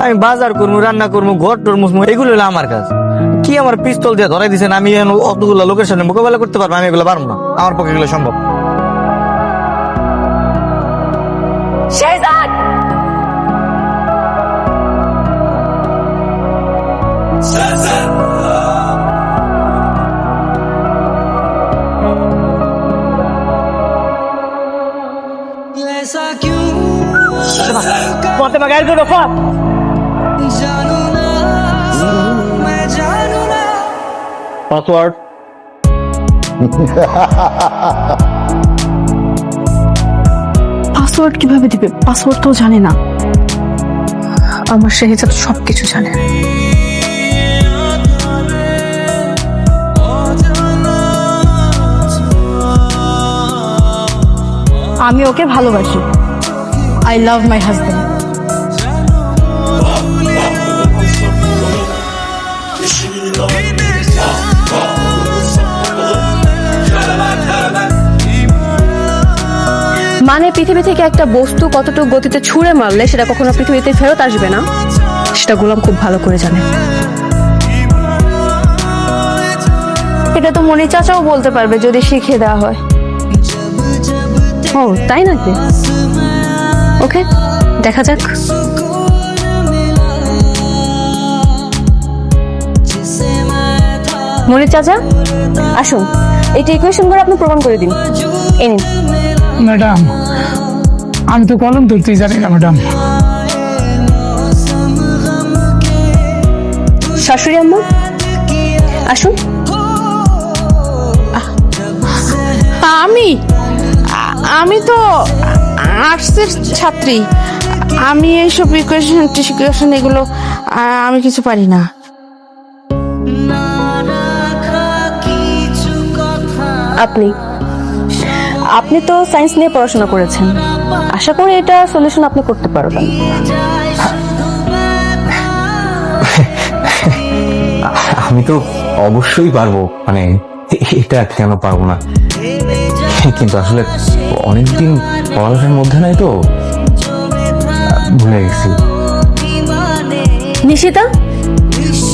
আমি বাজার করবো, রান্না করবো, ঘর টর মুছবো, এগুলো হলো আমার কাজ। কি আমার পিস্তল দিয়ে ধরাই দিচ্ছেন, আমি অতগুলো লোকের সামনে মোকাবেলা করতে পারবো? আমি এগুলো পারবো না, আমার পক্ষে এগুলো সম্ভব। শেহজাদ, ফাতেমা গায়ের জন্য পাসওয়ার্ড পাসওয়ার্ড কিভাবে দিবে? পাসওয়ার্ড তো জানে না। আমার শেহজাদ সবকিছু জানে। আমি ওকে ভালোবাসি। I love my husband. মানে পৃথিবী থেকে একটা বস্তু কতটুকু গতিতে ছুঁড়ে মারলে সেটা কখনো পৃথিবীতে ফেরত আসবে না, সেটা গোলাম খুব ভালো করে জানে। এটা তো মনি চাচাও বলতে পারবে যদি শিখিয়ে দেওয়া হয়। ও তাই নাকি? ওকে, দেখা যাক। মনি চাচা আসুন, এই ইকুয়েশন করে আপনি প্রমাণ করে দিন। এই নিন। ম্যাডাম, আমি তো কলম ধরতেই জানি না ম্যাডাম। শাশুড়ি আম্মা আসুন। আমি তো আর্টসের ছাত্রী। আমি এইসব ইকুয়েশন এগুলো আমি কিছু পারি না। আপনি আপনি তো সায়েন্স নিয়ে পড়াশোনা করেছেন, আশা করি এটা সলিউশন আপনি করতে পারবেন। আমি তো অবশ্যই পারবো, মানে এটা কেন পারবো না, কিন্তু আসলে অনেকদিন পড়ালেখার মধ্যে নাই তো ভুলে গেছি। নিশিতা,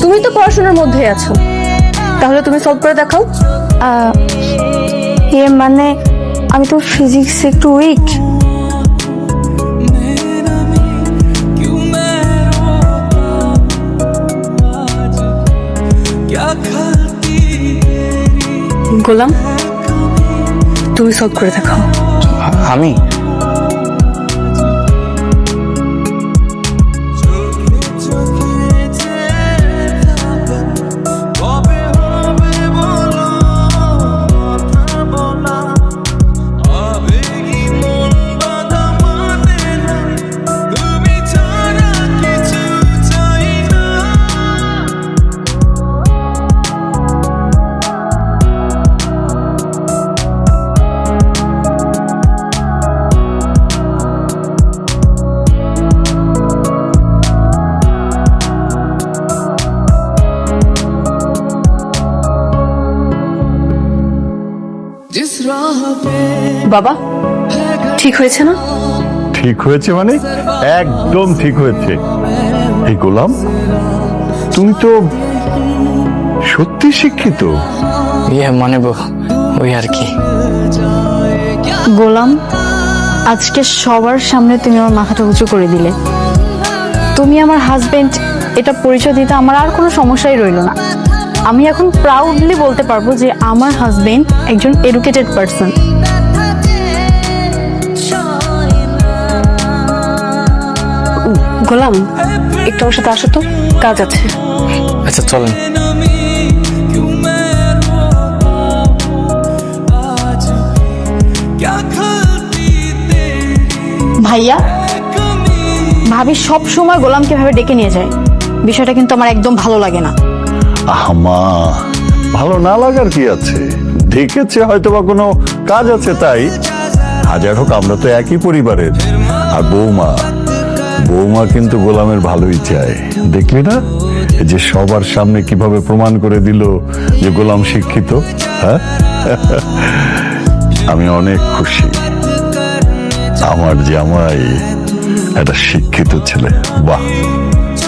তুমি তো পড়াশোনার মধ্যে আছো, তাহলে তুমি সলভ করে দেখাও। মানে আমি তো ফিজিক্স একটু উইক। গোলাম, তুমি সলভ করে দেখাও। আমি বাবা, ঠিক হয়েছে না? ঠিক হয়েছে মানে একদম ঠিক হয়েছে। এই গোলাম, তুমি তো সত্যি শিক্ষিত। মানে ওই আর কি। গোলাম, আজকে সবার সামনে তুমি আমার মাথাটা উঁচু করে দিলে। তুমি আমার হাজবেন্ড, এটা পরিচয় দিতে আমার আর কোনো সমস্যাই রইল না। আমি এখন প্রাউডলি বলতে পারবো যে আমার হাজবেন্ড একজন এডুকেটেড পারসন। গোলাম, একটু আমার সাথে আসো তো, কাজ আছে। আচ্ছা চলেন। ভাইয়া, ভাবি সব সময় গোলামকে ভাবে ডেকে নিয়ে যায়, বিষয়টা কিন্তু আমার একদম ভালো লাগে না। আমা, ভালো না লাগার কি আছে? দেখেছে হয়তো বা কোনো কাজ আছে তাই। হাজার হোক আমরা তো একই পরিবারের। আর বৌমা কিন্তু গোলামের ভালোই চায়। দেখলি না এই যে সবার সামনে কিভাবে প্রমাণ করে দিল যে গোলাম শিক্ষিত। হ্যাঁ, আমি অনেক খুশি। আমার জামাই একটা শিক্ষিত ছেলে। বাহ,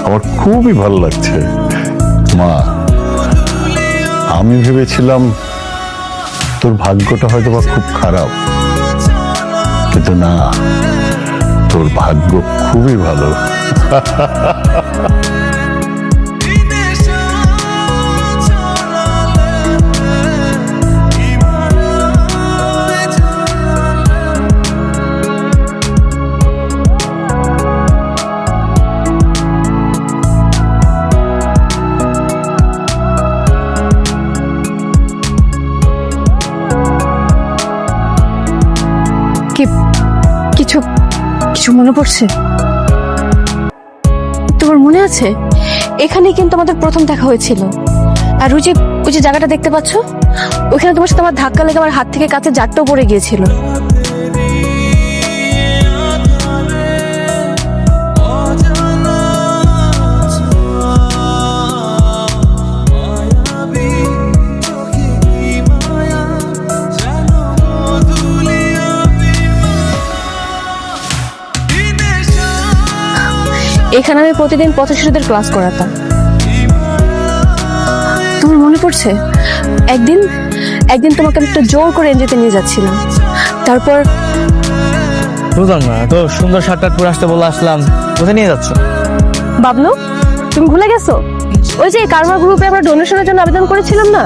আমার খুবই ভালো লাগছে। মা, আমি ভেবেছিলাম তোর ভাগ্যটা হয়তো বা খুব খারাপ, কিন্তু না, তোর ভাগ্য খুবই ভালো। কিছু কিছু মনে পড়ছে? তোমার মনে আছে এখানে কিন্তু আমাদের প্রথম দেখা হয়েছিল? আর ওই যে জায়গাটা দেখতে পাচ্ছ, ওইখানে তোমার সাথে আমার ধাক্কা লেগে আমার হাত থেকে কাছে জারটাও পড়ে গিয়েছিল। এখানে আমি প্রতিদিন পথ শিশুদের ক্লাস করাতাম। তোমার মনে পড়ছে একদিন তোমাকে আমি একটা জোর করে এনজিওতে নিয়ে যাচ্ছিলাম, তারপর বুঝলাম না, তো সুন্দর শার্ট পরে আসতে বলে আসলাম, কোথায় নিয়ে যাচ্ছ? বাবলু, তুমি ভুলে গেছো ওই যে কারমা গ্রুপে আমরা ডোনেশনের জন্য আবেদন করেছিলাম না,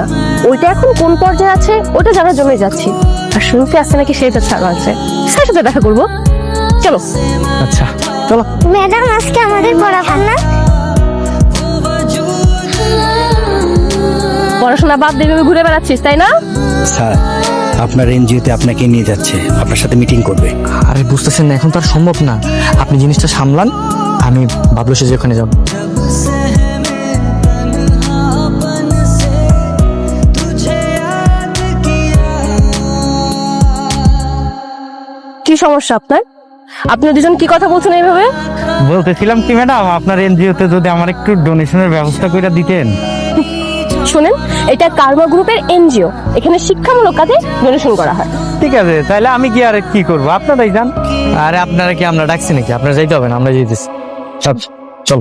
ওইটা এখন কোন পর্যায়ে আছে ওটা জানার জন্যই যাচ্ছি। আর শুনতে আসছে নাকি সেটা ছাড়া আছে, স্যার সাথে দেখা করবো, চলো। আচ্ছা চলো। ম্যাডাম, আজকে আমাদের পড়াবেন না? পড়াশোনা বাদ দিয়ে ঘুরে বেড়াচ্ছিস তাই না? স্যার, আপনার এনজিওতে আপনাকে নিয়ে যাচ্ছে, আপনার সাথে মিটিং করবে। আরে বুঝতেছেন না, এখন তো আর সম্ভব না। আপনি জিনিসটা সামলান, আমি বাবলু সেজে ওখানে যাব। কি সমস্যা আপনার? আপনি দুজন কি কথা বলছেন এইভাবে? বলতেছিলাম কি ম্যাডাম, আপনার এনজিওতে যদি আমার একটু ডোনেশনের ব্যবস্থা করে দিতেন। শুনেন, এটা কারমা গ্রুপের এনজিও, এখানে শিক্ষামূলক কাজে ডোনেশন করা হয়। ঠিক আছে, তাহলে আমি কি আর কি করবো, আপনারাই যান। আরে আপনারা কি আমরা ডাকছি নাকি? আপনারা যাইতে হবে না, আমরা যাইতেছি। সব চল।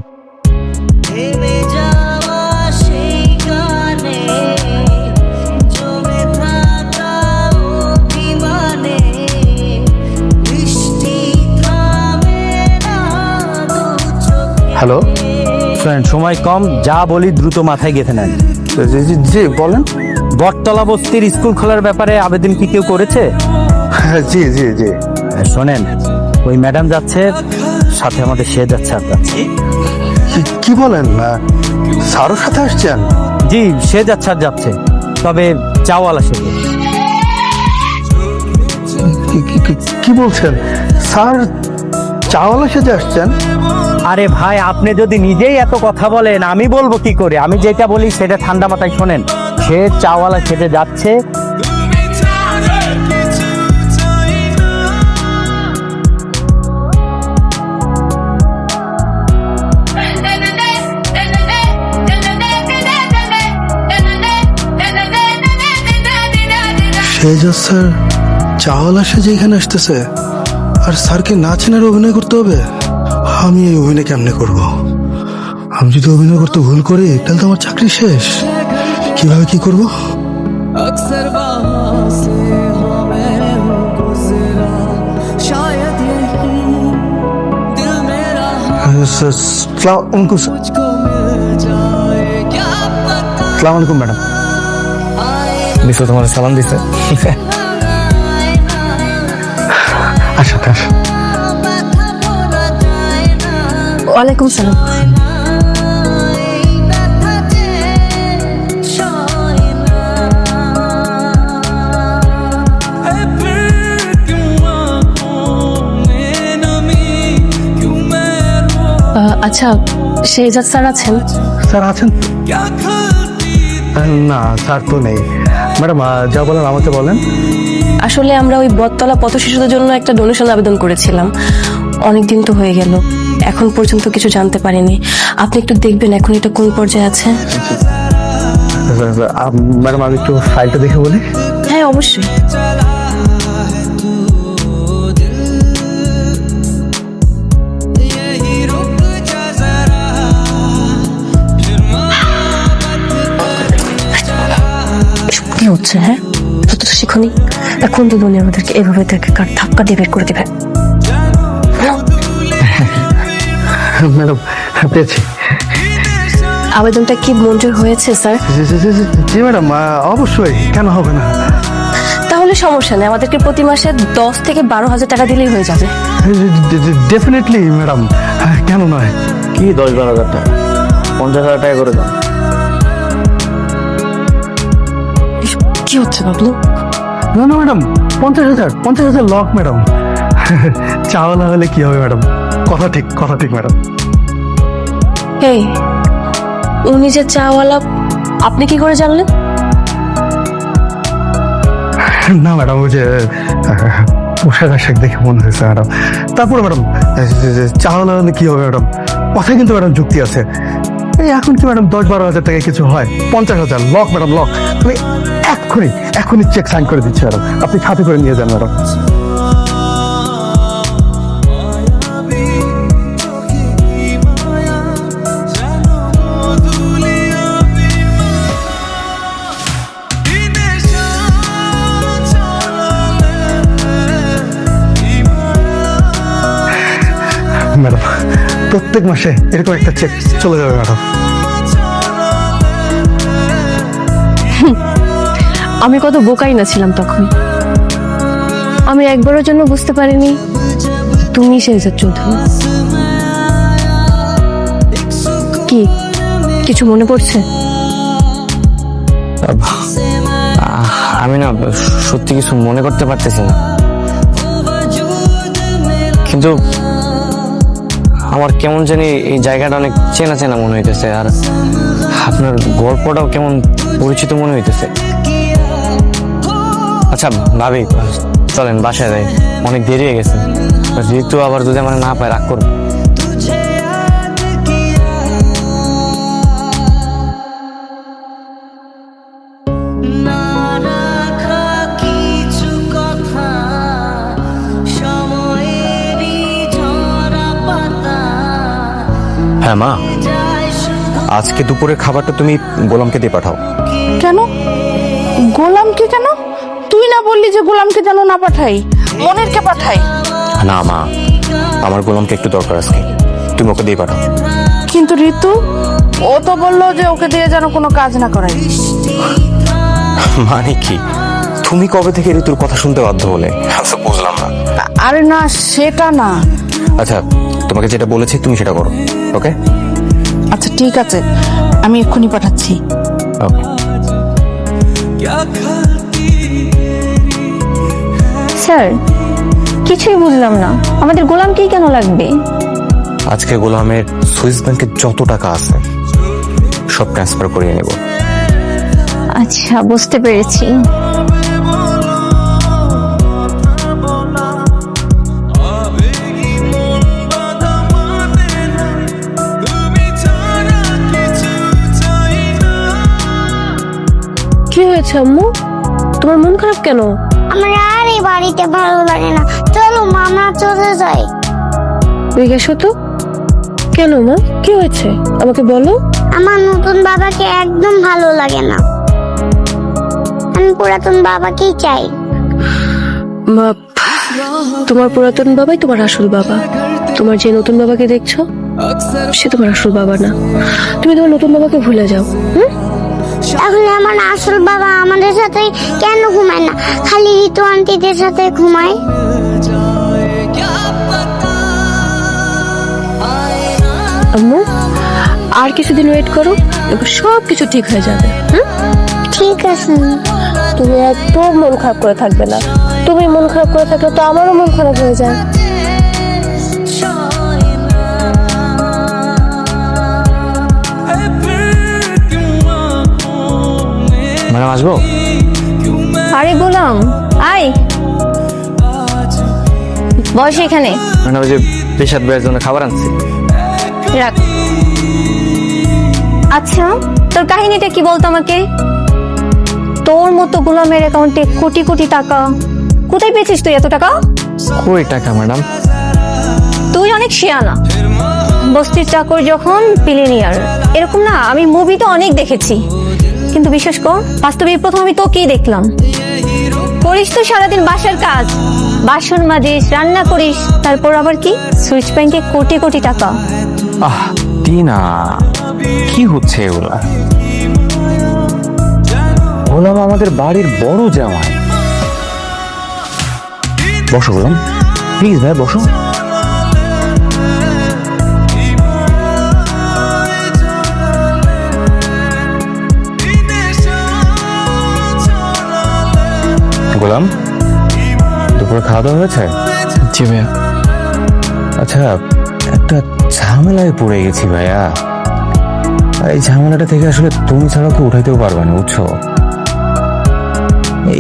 হ্যালো, ফ্রেন্ড, সময় কম, যা বলি দ্রুত মাথায় গেঁথে নেন। জি বলেন। বটতলা বস্তির স্কুল খোলার ব্যাপারে আবেদন কি কেউ করেছে? জি জি জি। শোনেন, ওই ম্যাডাম যাচ্ছে, সাথে আমাদের সে যাচ্ছে, আর যাচ্ছে। কি বলেন? স্যারের সাথে আসছেন? জি, সে যাচ্ছে আর যাচ্ছে, তবে চাওয়ালা সে। কি বলছেন স্যার? চাওয়ালা সেজে আসছেন? আরে ভাই, আপনি যদি নিজেই এত কথা বলেন আমি বলবো কি করে? আমি যেটা বলি সেটা ঠান্ডা মাথায় শোনেন। সে চাওয়ালা সেজে যাচ্ছে। সেজা স্যার চাওয়ালা সেজে এখানে আসতেছে, আর স্যারকে না চেনার অভিনয় করতে হবে? আমি এই অভিনয় কেমনে করব? আমি যদি অভিনয় করতে ভুল করি তাহলে তো আমার চাকরি শেষ। কিভাবে কি করব? সালাম আলাইকুম ম্যাডাম। বিশ্ব তোমার সালাম দিছে। আচ্ছা আচ্ছা। ওয়ালাইকুম সালাম। আচ্ছা, শেহজাদ স্যার আছেন? স্যার আছেন? না, স্যার তো নেই। ম্যাডাম যা বলেন আমাকে বলেন। আসলে আমরা ওই বটতলা পথ শিশুদের জন্য একটা ডোনেশন আবেদন করেছিলাম, অনেকদিন তো হয়ে গেল, এখন পর্যন্ত কিছু জানতে পারিনি। আপনি একটু দেখবেন এখন এটা কোন পর্যায়ে আছে। ম্যাডাম আমি একটু ফাইলটা দেখে বলি। হ্যাঁ অবশ্যই। কি হচ্ছে? হ্যাঁ, তো শিখনি এখন তো দুনিয়া আমাদেরকে এভাবে দেখে কার ধাক্কা দিয়ে বের করে দিবে। ম্যাডাম পেয়েছি। আবেদনটা কি মঞ্জুর হয়েছে স্যার? জি ম্যাডাম, অবশ্যই, কেন হবে না? তাহলে সমস্যা নেই, আমাদেরকে প্রতি মাসে 10 থেকে 12,000 টাকা দিলেই হয়ে যাবে। ডেফিনেটলি ম্যাডাম, কেন নয়? কি 10-12 হাজার টাকা? 50,000 টাকা করে দাও। কি হচ্ছে বাবলু? না না ম্যাডাম, 50,000 লক ম্যাডাম। চাওয়ালা হলে কি হবে ম্যাডাম? কথা ঠিক ম্যাডাম। এই, উনি যে চাওয়ালা, আপনি কি করে জানলেন? না ম্যাডাম, ওই যে পোশাক আশাক দেখে মনে হয়েছে ম্যাডাম। তারপরে ম্যাডাম, চাওয়ালা হলে কি হবে ম্যাডাম? কথায় কিন্তু ম্যাডাম যুক্তি আছে। এই এখন কি ম্যাডাম 10-12 হাজার টাকায় কিছু হয়? 50,000 লক ম্যাডাম, লক। আমি এখনই চেক সাইন করে দিচ্ছি ম্যাডাম, আপনি সাথে করে নিয়ে যান ম্যাডাম। ম্যাডাম, প্রত্যেক মাসে এরকম একটা চেক চলে যাবে ম্যাডাম। আমি কত বোকাই না ছিলাম তখন। আমি একবারের জন্য বুঝতে পারিনি তুমি শেহজাদ চৌধুরী। কি কিছু মনে পড়ছে? আমি না সত্যি কিছু মনে করতে পারতেছি না, কিন্তু আমার কেমন জানি এই জায়গাটা অনেক চেনা চেনা মনে হইতেছে, আর আপনার গল্পটাও কেমন পরিচিত মনে হইতেছে। আচ্ছা ভাবি, চলেন বাসায় যাই, অনেক দেরি হয়ে গেছে। ঋতু আবার যদি আমার না পায় রাগ করবে। হ্যাঁ মা, আজকে দুপুরের খাবারটা তুমি গোলামকে দিয়ে পাঠাও। কেন গোলামকে? কেন তুই না বললি যে গোলামকে যেন না পাঠাই, মনিরকে পাঠাই? না মা, আমার গোলামকে একটু দরকার আজকে, তুমি ওকে দিয়ে পাঠাও। কিন্তু ঋতু, ও তো বললো যে ওকে দিয়ে যেন কোনো কাজ না করাই। মানে কি, তুমি কবে থেকে ঋতুর কথা শুনতে বাধ্য হলে? আচ্ছা বুঝলাম না। আরে না, সেটা না। আচ্ছা, তোমাকে যেটা বলেছি তুমি সেটা করো, ওকে? আচ্ছা ঠিক আছে, আমি এক্ষুনি পাঠাচ্ছি। ওকে। স্যার, কিছুই বুঝলাম না, আমাদের গোলামকেই কেন লাগবে? আজকে গোলামের সুইস ব্যাংকে যত টাকা আছে সব ট্রান্সফার করিয়ে নেব। আচ্ছা, বুঝতে পেরেছি। কি হয়েছে আম্মু, তোমার মন খারাপ কেন? আমার আর এই বাড়িতে ভালো লাগে না, চলো মামা চলে যাই। জিজ্ঞেসো তো, কেন মা, কি হয়েছে আমাকে বলো। আমার নতুন বাবাকে একদম ভালো লাগে না, আমি পুরাতন বাবাকেই চাই। মা, তোমার পুরাতন বাবাই তোমার আসল বাবা। তোমার যে নতুন বাবাকে দেখছো সে তোমার আসল বাবা না। তুমি তোমার নতুন বাবাকে ভুলে যাও। তাহলে আমার আসল বাবা আমাদের সাথে কেন ঘুমায় না, খালি ঋতু আন্টিদের সাথে ঘুমায়? আম্মু, আর কিছুদিন ওয়েট করো, এবার সব কিছু ঠিক হয়ে যাবে। ঠিক আছে। তুমি একদম মন খারাপ করে থাকবে না। তুমি মন খারাপ করে থাকলে তো আমারও মন খারাপ হয়ে যায়। ম্যাডাম আসবো? আরে গোলাম, আয় বস এখানে। মানে ওই যে পেশাদ ভাইয়ের জন্য খাবার আনছি। রাখ। আচ্ছা, তোর কাহিনীটা কি বলতো আমাকে? তোর মতো গোলামের অ্যাকাউন্টে কোটি কোটি টাকা, কোথায় পেয়েছিস তুই এত টাকা? কই টাকা ম্যাডাম? তুই অনেক শিয়ানা, বস্তির চাকর যখন বিলিনিয়ার, এরকম না আমি মুভি তো অনেক দেখেছি। কিন্তু বিশ্বাস কর, বাস্তবে এই প্রথম আমি তোকেই দেখলাম। করিস তো সারাদিন বাসার কাজ, বাসন মাজিস, রান্না করিস, তারপর আবার কি সুইচ ব্যাংকে কোটি কোটি টাকা। আহ টিনা, কি হচ্ছে এগুলা? গোলাম আমাদের বাড়ির বড় জামাই। বসো গোলাম, প্লিজ ভাই বসো। গোলাম, দুপুরে খাওয়া দাওয়া হয়েছে? জি ভাইয়া। আচ্ছা, একটা ঝামেলায় পড়ে গেছি ভাইয়া। আর এই ঝামেলাটা থেকে আসলে তুমি ছাড়া কেউ উঠাইতেও পারবে না, বুঝছো?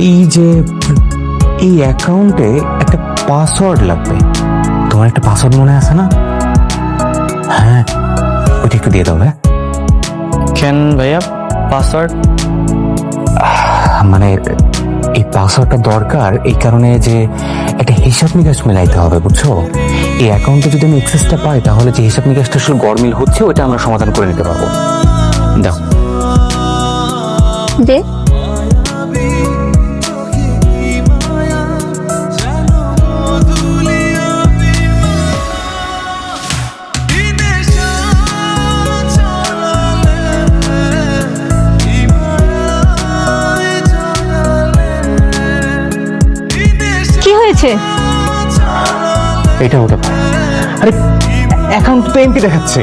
এই যে এই অ্যাকাউন্টে একটা পাসওয়ার্ড লাগবে। তোমার একটা পাসওয়ার্ড মনে আছে না? হ্যাঁ, ওইটা একটু দিয়ে দাও। হ্যাঁ, কেন ভাইয়া পাসওয়ার্ড? মানে এই পাসওয়ার্ডটা দরকার এই কারণে যে একটা হিসাব নিকাশ মেলাইতে হবে, বুঝছো? এই অ্যাকাউন্টে যদি আমি এক্সেসটা পাই তাহলে যে হিসাব নিকাশটা আসলে গরমিল হচ্ছে ওইটা আমরা সমাধান করে নিতে পারবো। দাও। দে। কি হয়েছে? এটা হতে পারে। আরে অ্যাকাউন্ট তো এমপি দেখাচ্ছে।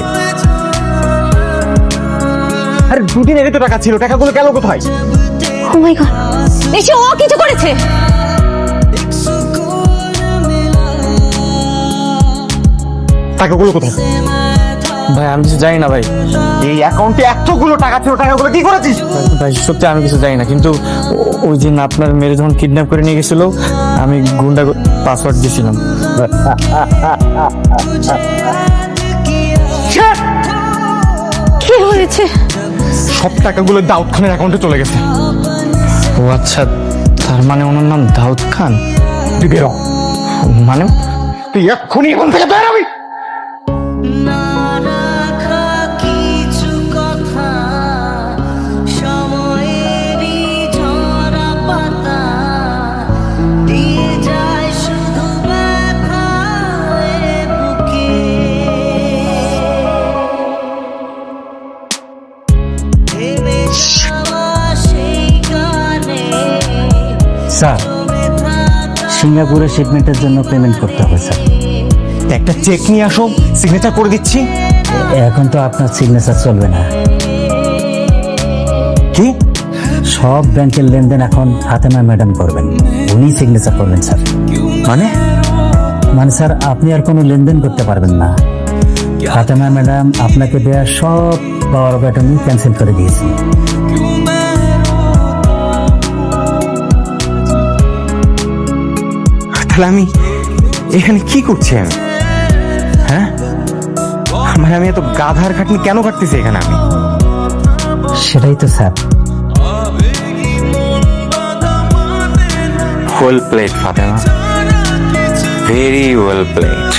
আরে দুদিন আগে তো টাকা ছিল, টাকাগুলো গেল কোথায়? ও মাই গড, এসে ও কিছু করেছে। টাকাগুলো কোথায়? ভাই আমি কিছু জানি না ভাই। এই অ্যাকাউন্টে এতগুলো টাকা ছিল, টাকাগুলো কি করেছিস? ভাই সত্যি আমি কিছু জানি না, কিন্তু ওই দিন আপনার মেয়ে যখন কিডন্যাপ করে নিয়ে গেছিল আমি গুন্ডা পাসওয়ার্ড দিয়েছিলাম। কি হয়েছে? সব টাকাগুলো দাউদ খানের অ্যাকাউন্টে চলে গেছে। ও আচ্ছা, তার মানে ওনার নাম দাউদ খান। তুই বেরো। মানে তুই এক্ষুনি এখান থেকে বেরোবি। স্যার, সিঙ্গাপুরের শিপমেন্টের জন্য পেমেন্ট করতে হবে স্যার। একটা চেক নিয়ে আসো, সিগনেচার করে দিচ্ছি। এখন তো আপনার সিগনেচার চলবে না। কি? সব ব্যাংকের লেনদেন এখন ফাতেমা ম্যাডাম করবেন, উনি সিগনেচার করবেন স্যার। মানে মানে স্যার, আপনি আর কোনো লেনদেন করতে পারবেন না। ফাতেমা ম্যাডাম আপনাকে দেওয়া সব পাওয়ার অফ অ্যাটর্নি ক্যান্সেল করে দিয়েছেন। তাহলে আমি এখানে কি করছি? আমি হ্যাঁ, মানে আমি এত গাধার খাটনি কেন কাটতেছি এখানে আমি? সেটাই তো sir. Well played Fatema, very well played.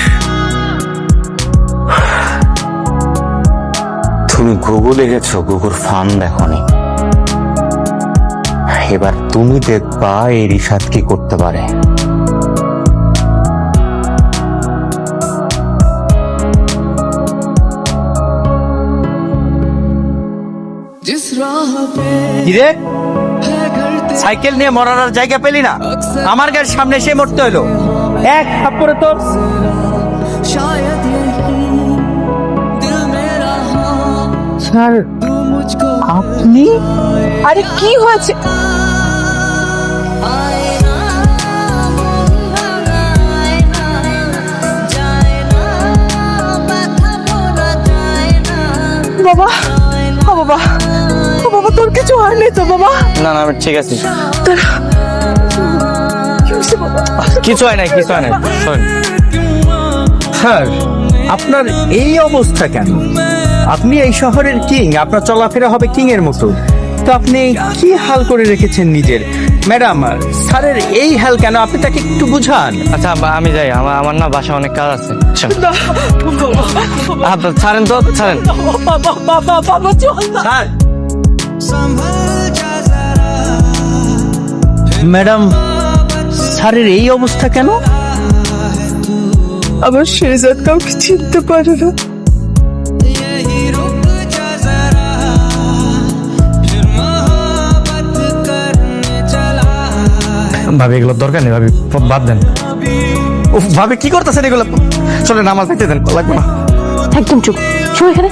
তুমি গুগল দেখেছো, গুগল ফান দেখনি। এবার তুমি দেখবা এই রিশাদ কি করতে পারে। কিরে, সাইকেল নিয়ে মরার আর জায়গা পেলি না? আমার গায়ের সামনে এসে মরতে হলো। এক থাপ্পড়ে তোর। স্যার আপনি? আরে কি হয়েছে? বাবা, ও বাবা, ও বাবা, তোর কিছু হয়নি তো বাবা? না না আমি ঠিক আছি, তোর কি হয়েছে বাবা? কিছু হয় নাই, কিছু হয় নাই। শোন, স্যার, আপনার এই অবস্থা কেন? আপনি এই শহরের কিং, আপনার চলাফেরা হবে কিং এর মতো। তো আপনি কি হাল করে রেখেছেন নিজের? ম্যাডাম, স্যারের এই হাল কেন? আপনি তাকে একটু বুঝান। আচ্ছা আমি যাই, আমার না বাসা অনেক কাজ আছে। ছাড়েন তো, ছাড়েন। বাবা বাবা বাবা চল না। স্যার, ম্যাডাম, স্যারের এই অবস্থা কেন? আমার শেহজাদ কাউকে চিনতে পারে না। ভাবি এগুলো দরকার নেই ভাবি, বাদ দেন। উফ, ভাবি কি করতেছেন এগুলো? চলে নামাজ পড়তে দেন, লাগবে না। একদম চুপ, শো এখানে।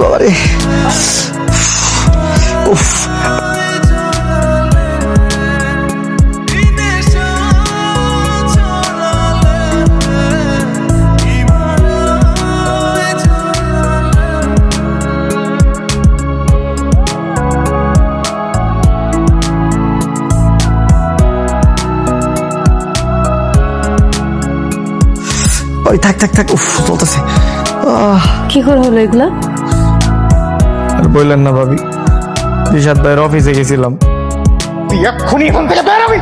বাবারে, উফ, ওই থাক থাক থাক, উফ চলতেছে। কি করে হলো এগুলা? আর বললেন না ভাবি, রিশাদ ভাইয়ের অফিসে গেছিলাম। তুই এক্ষুনি এখান থেকে বের হবি।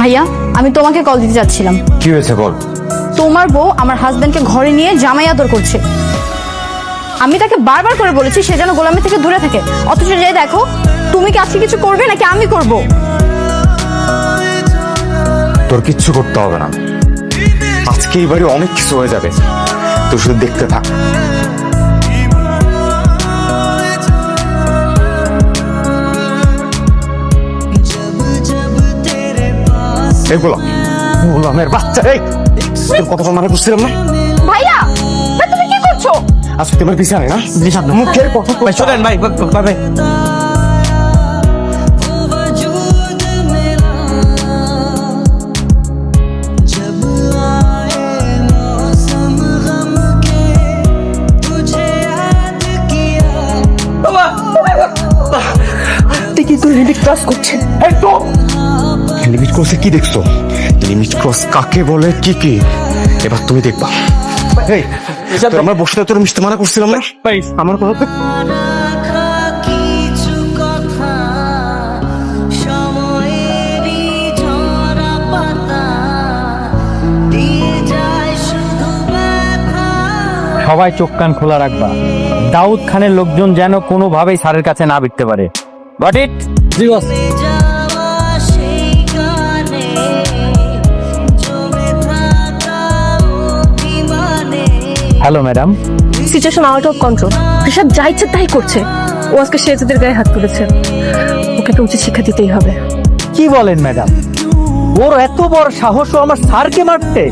ভাইয়া, আমি তোমাকে কল দিতে যাচ্ছিলাম। কি হয়েছে বল? তোমার বউ আমার হাজবেন্ডকে ঘরে নিয়ে জামাই আদর করছে। আমি তাকে বারবার করে বলেছি সে যেন গোলামি থেকে দূরে থাকে, অথচ যাই দেখো, তুমি কি আজকে কিছু করবে নাকি আমি করব? তোর কিচ্ছু করতে হবে না, আজকে এই বাড়ি অনেক কিছু হয়ে যাবে, তুই শুধু দেখতে থাক। এগুলো গোলামের বাচ্চা, এই তোর কথা মানা করছিলাম না? ভাইয়া, তুমি কি করছো? আজকে তোমার পিছনে না মুখের কথা ভাই চলেন ভাই, ভাই ভাই। লিমিট ক্রস করছে। লিমিট ক্রসে কি দেখছো? লিমিট ক্রস কাকে বলে, কি কি এবার তুমি দেখবা। এই আমার বসে তোর মিশতে মানা করছিলাম না? ভাই আমার কথা তো সবাই চোখ কান খোলা রাখবা, দাউদ খানের লোকজন যেন কোনোভাবেই স্যারের কাছে না বিটতে পারে। Got it? G boss. Hello madam. Situation out of control. Rishabh যা ইচ্ছে তাই করছে। ও আজকে শেহজাদের গায়ে হাত তুলেছে, ওকে একটা উচিত শিক্ষা দিতেই হবে। কি বলেন ম্যাডাম? ওর এত বড় সাহস ও আমার স্যারকে মারতে?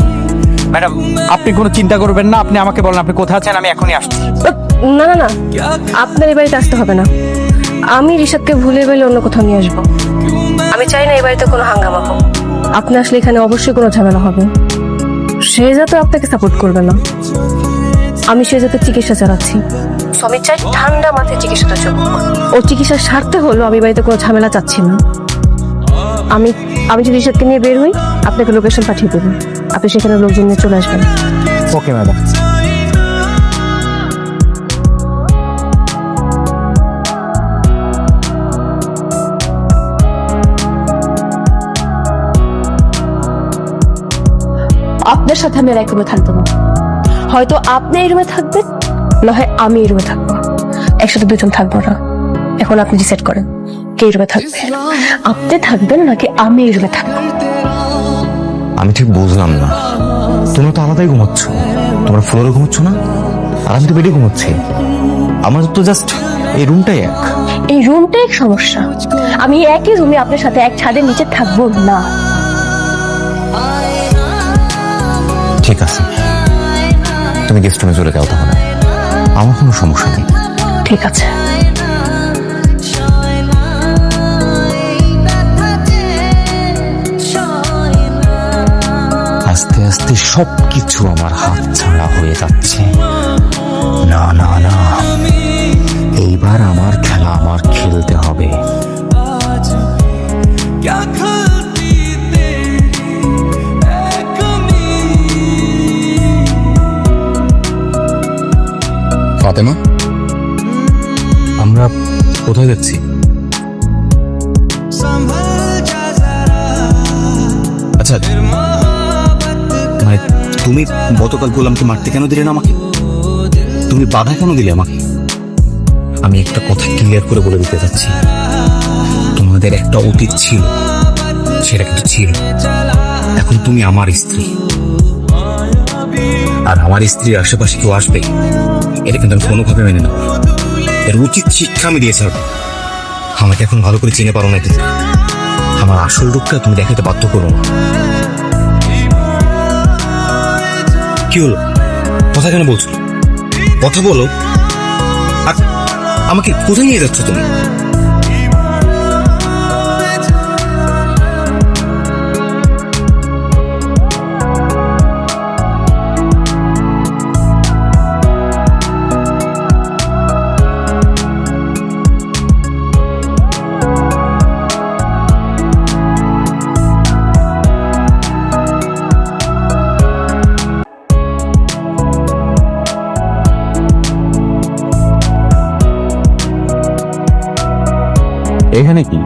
ম্যাডাম আপনি কোনো চিন্তা করবেন না, আপনি আমাকে বলেন আপনি কোথায় আছেন, আমি এখনই আসছি। না না না, আপনার এই বাড়িতে আসতে হবে না। আমি ঋষভকে ভুলে গেলে অন্য কোথাও নিয়ে আসবো। আমি চাই না এই বাড়িতে কোনো হাঙ্গামা হোক। আপনি আসলে এখানে অবশ্যই কোনো ঝামেলা হবে। শেহজাদ তো আপনাকে সাপোর্ট করবে না। আমি শেহজাদের চিকিৎসা চালাচ্ছি, আমি চাই ঠান্ডা মাথায় চিকিৎসাটা চলুক। ও চিকিৎসার স্বার্থে হলো আমি বাড়িতে কোনো ঝামেলা চাচ্ছি না। আমি যদি ঋষভকে নিয়ে বের হই, আপনাকে লোকেশন পাঠিয়ে দেবো, আপনি সেখানে লোকজন নিয়ে চলে আসবেন। Okay madam. আপনার সাথে আমি আর এক রুমে থাকবো না। হয়তো আপনি এই রুমে থাকবেন, না হয় আমি এই রুমে থাকবো। একসাথে দুজন থাকবো না। এখন আপনি ডিসাইড করেন কে এই রুমে থাকবে। আপনি থাকবেন নাকি আমি এই রুমে থাকবো? আমি ঠিক বুঝলাম না, তুমি তো আলাদাই ঘুমাচ্ছ, তোমরা ফ্লোরে ঘুমাচ্ছ না, আর আমি তো বেডে ঘুমাচ্ছি। আমার তো জাস্ট এই রুমটাই এক। এই রুমটাই এক সমস্যা। আমি একই রুমে আপনার সাথে এক ছাদের নিচে থাকবো না। ঠিক আছে, তুমি গেস্ট রুমে চলে যাও তাহলে, আমার কোনো সমস্যা নেই। ঠিক আছে। আস্তে আস্তে সবকিছু আমার হাত ছাড়া হয়ে যাচ্ছে। না না না, এইবার আমার খেলা আমার খেলতে হবে। ফাতেমা, কোথায় যাচ্ছি? আচ্ছা, মানে তুমি গতকাল গোলামকে মারতে কেন দিলে না আমাকে? তুমি বাধা কেন দিলে আমাকে? আমি একটা কথা ক্লিয়ার করে বলে দিতে চাচ্ছি, তোমাদের একটা অতীত ছিল, সেটা কিন্তু ছিল। এখন তুমি আমার স্ত্রী, আর আমার স্ত্রীর আশেপাশে কেউ আসবে এটা কিন্তু আমি কোনোভাবে মেনে নেব। এর উচিত শিক্ষা আমি দিয়েছি। আমাকে এখন ভালো করে চিনে পারো না, কিন্তু আমার আসল রূপটা তুমি দেখাতে বাধ্য করো না। কি হলো, কথা কেন বলছো? কথা বলো। আর আমাকে কোথায় নিয়ে যাচ্ছ তুমি? এখানে কি?